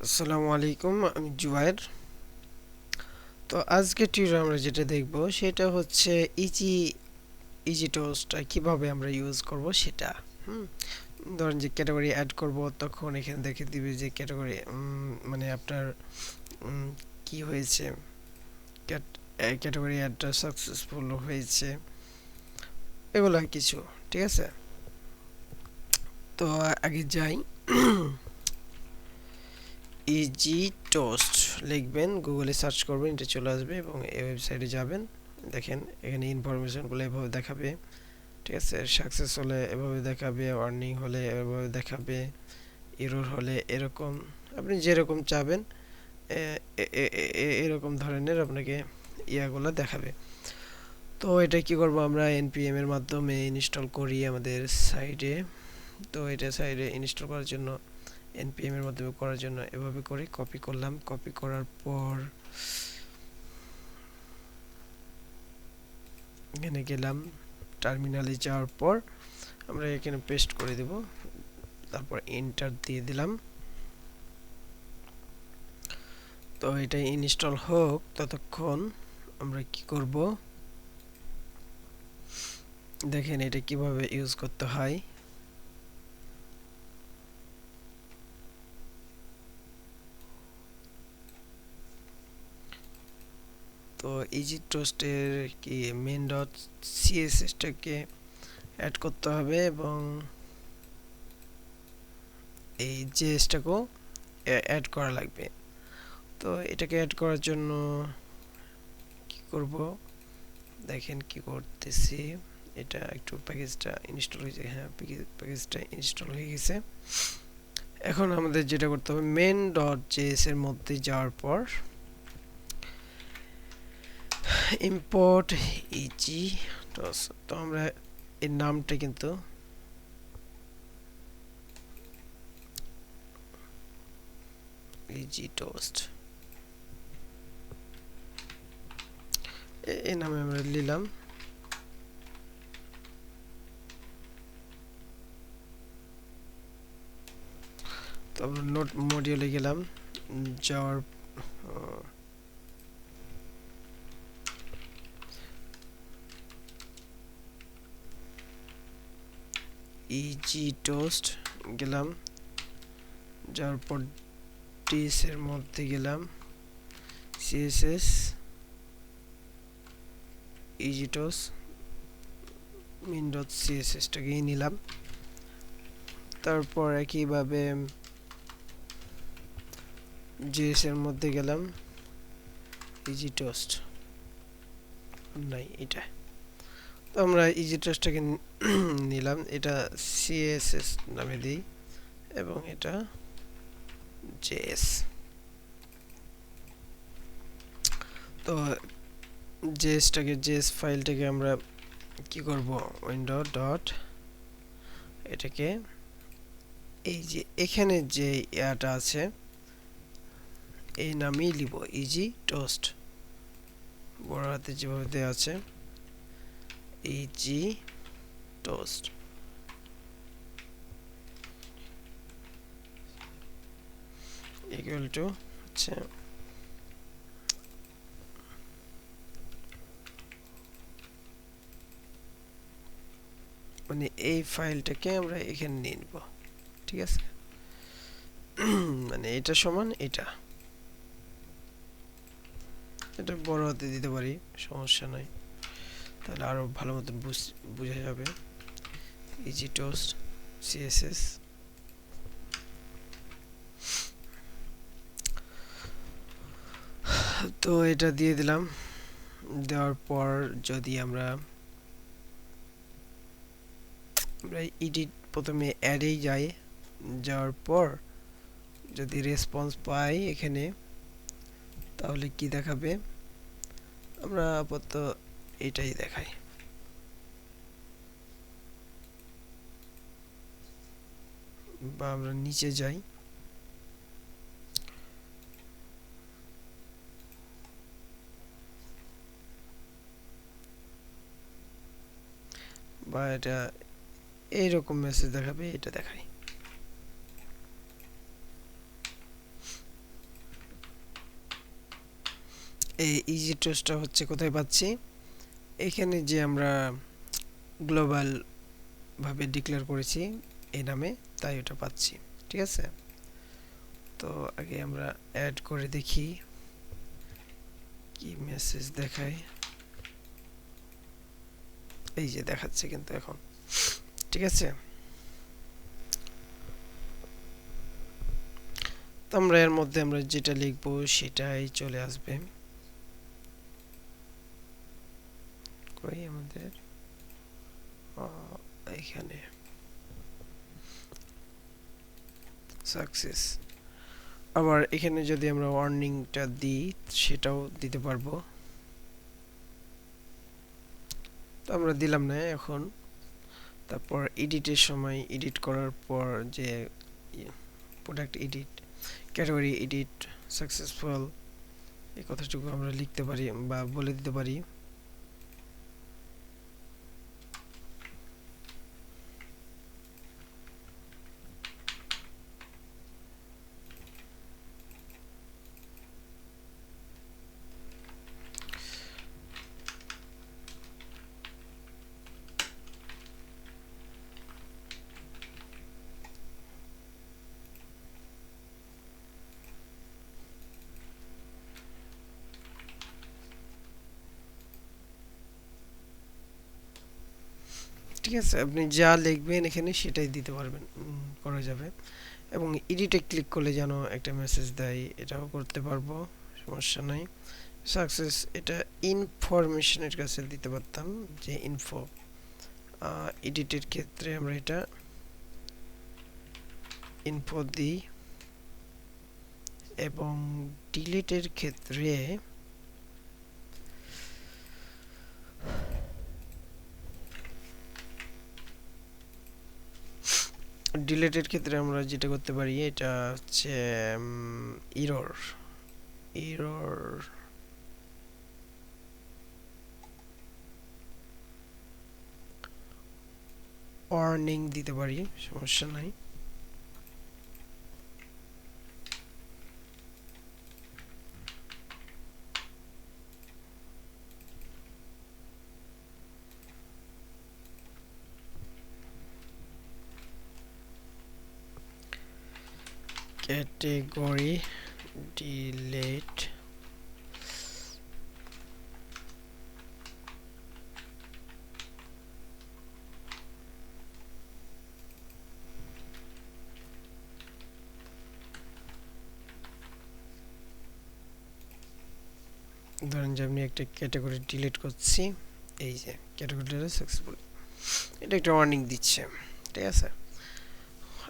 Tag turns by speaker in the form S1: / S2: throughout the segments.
S1: আসসালামু আলাইকুম, আমি জুবায়ের। তো আজকে টিউটোরিয়াল আমরা যেটা দেখব সেটা হচ্ছে ইজি টোস্টটা কিভাবে আমরা ইউজ করব সেটা। হুম ধরেন যে ক্যাটাগরি অ্যাড করব, তখন এখানে দেখে দিবে যে ক্যাটাগরি মানে আপনার উম, কি হয়েছে, ক্যাটাগরি অ্যাডটা সাকসেসফুল হয়েছে, এগুলো আর কিছু। ঠিক আছে, তো আগে যাই। ইজি টোস্ট লিখবেন, গুগলে সার্চ করবেন, এটা চলে আসবে এবং এই ওয়েবসাইটে যাবেন। দেখেন এখানে ইনফরমেশনগুলো এভাবে দেখাবে। ঠিক আছে, সাকসেস হলে এভাবে দেখাবে, আর্নিং হলে এভাবে দেখাবে, এরর হলে এরকম, আপনি যেরকম চাবেন এরকম ধরনের আপনাকে ইয়াগুলো দেখাবে। তো এটা কি করব, আমরা npm এর মাধ্যমে ইনস্টল করি আমাদের সাইডে। তো এটা সাইডে ইনস্টল করার জন্য npm এর মাধ্যমে করার জন্য এভাবে করে কপি করলাম। কপি করার পর এখানে গেলাম, টার্মিনালে যাওয়ার পর আমরা এখানে পেস্ট করে দেব, তারপর এন্টার দিয়ে দিলাম। তো এটা ইনস্টল হোক, ততক্ষণ আমরা কি করব দেখেন এটা কিভাবে ইউজ করতে হয়। তো ইজি টোস্টের কি মেন ডট সিএসএসটাকে অ্যাড করতে হবে এবং এই জেএসটাকেও অ্যাড করা লাগবে। তো এটাকে অ্যাড করার জন্য কি করব দেখেন কি করতেছি। এটা একটু প্যাকেজটা ইনস্টল হয়েছে, হ্যাঁ প্যাকেজটা ইনস্টল হয়ে গেছে। এখন আমাদের যেটা করতে হবে, মেন ডট জেএস এর মধ্যে যাওয়ার পর ইম্পোর্ট ইজি টোস্ট। তো আমরা এর নামটা কিন্তু ইজি টোস্ট এই নামে আমরা নিলাম। তো আমরা নোট মডিউলে গেলাম, যাওয়ার ইজি টোস্ট গেলাম, যাওয়ার পর ডিএস এর মধ্যে গেলাম, সিএসএস ইজি টোস্ট মেন ডট সিএসএসটাকে নিলাম। তারপর একইভাবে জেএস এর মধ্যে গেলাম, ইজি টোস্ট নাই এটা। তো আমরা ইজি টোস্টটাকে নিলাম, এটা সিএসএস নামে দিই এবং এটা জেএস। তো জেএস ফাইলটাকে আমরা কি করব, উইন্ডো ডট এটাকে এই যে এখানে যে ইয়াটা আছে এই নামেই লিখব, ইজি টোস্ট বড় হাতে যেভাবে দেওয়া আছে, ইজি টোস্ট। ইকুয়াল টু হচ্ছে মানে এই ফাইলটাকে আমরা এখানে নিয়ে নিব। ঠিক আছে, মানে এটা সমান এটা, এটা বড় হাতে দিতে পারি, সমস্যা নাই, তাহলে আরো ভালো মতন বোঝা যাবে। ইজি টোস্ট সিএসএস, তো এটা দিয়ে দিলাম। দেওয়ার পর যদি আমরা এডিট প্রথমে অ্যাডেই যাই, যাওয়ার পর যদি রেসপন্স পাই এখানে, তাহলে কি দেখাবে, আমরা আপাতত এটাই দেখাই। বা আমরা নিচে যাই, বা এটা এইরকম মেসেজ দেখাবে, এটা দেখাই। এই ইজিটোস্টটা হচ্ছে কোথায় পাচ্ছি, এখানে যে আমরা গ্লোবাল ভাবে ডিক্লেয়ার করেছি এই নামে, তাই ওটা পাচ্ছি। ঠিক আছে, তো আগে আমরা অ্যাড করে দেখি কি মেসেজ দেখায়। এই যে দেখাচ্ছে কিন্তু এখন। ঠিক আছে, তো আমরা এর মধ্যে আমরা যেটা লিখবো সেটাই চলে আসবে। কই আমাদের এখানে সাকসেস। আবার এখানে যদি আমরা ওয়ার্নিংটা দিই সেটাও দিতে পারবো, তো আমরা দিলাম না এখন। তারপর এডিটের সময় এডিট করার পর যে product edit, category edit, successful, এই কথাটুকু আমরা লিখতে পারি বা বলে দিতে পারি। ঠিক আছে, আপনি যা লিখবেন এখানে সেটাই দিতে পারবেন, করা যাবে। এবং এডিটে ক্লিক করলে যেন একটা মেসেজ দেয়, এটাও করতে পারবো, সমস্যা নাই। সাকসেস, এটা ইনফরমেশনের কাছে দিতে পারতাম যে ইনফো। এডিটের ক্ষেত্রে আমরা এটা ইনফো দিই, এবং ডিলিটের ক্ষেত্রে আমরা যেটা করতে পারি এটা হচ্ছে এরর এরর ওয়ার্নিং দিতে পারি, সমস্যা নাই। ক্যাটেগরি ডিলিট, ধরেন যে আমি একটা ক্যাটাগরি ডিলিট করছি, এই যে ক্যাটাগরিটা সাকসেসফুল, এটা একটা ওয়ার্নিং দিচ্ছে। ঠিক আছে,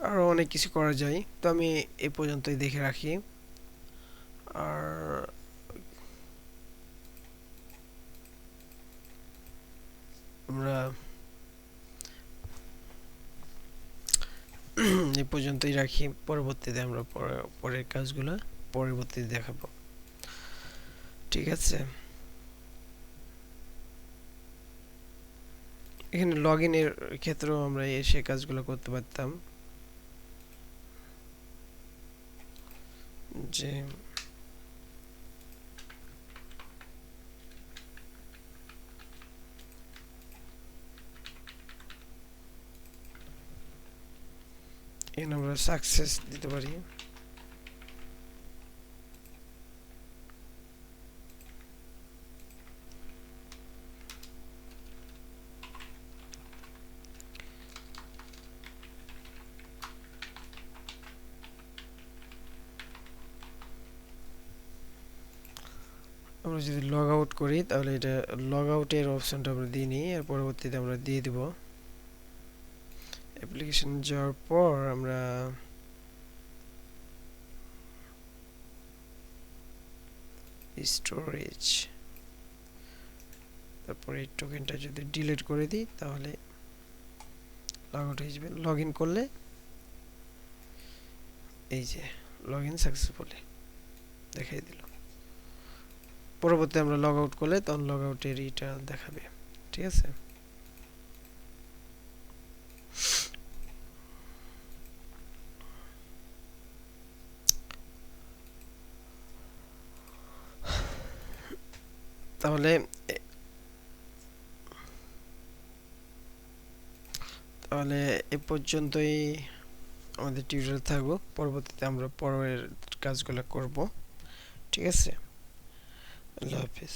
S1: আরও অনেক কিছু করা যায়, তো আমি এই পর্যন্তই দেখে রাখি। আর আমরা এই পর্যন্তই রাখি, পরবর্তীতে আমরা পরের কাজগুলো পরবর্তীতে দেখাবো। ঠিক আছে, এখানে লগ ইনের ক্ষেত্রেও আমরা এসে কাজগুলো করতে পারতাম, যে এখানে আমরা সাকসেস দিতে পারি। আমরা যদি লগ আউট করি তাহলে এটা লগ আউটের অপশনটা আমরা দিয়ে নিই, আর পরবর্তীতে আমরা দিয়ে দেব। অ্যাপ্লিকেশন যাওয়ার পর আমরা স্টোরেজ, তারপরে এই টোকেনটা যদি ডিলিট করে দিই তাহলে লগ আউট হয়ে যাবে। লগ ইন করলে এই যে লগ ইন সাকসেসফুলি দেখাই দিল। পরবর্তী আমরা লগ আউট করলে তখন লগ আউটের এটা দেখাবে। ঠিক আছে, তাহলে তাহলে এ পর্যন্তই আমাদের টিউটোরিয়াল থাকবো। পরবর্তীতে আমরা পরের কাজগুলো করব। ঠিক আছে, আল্লাহ হাফিজ।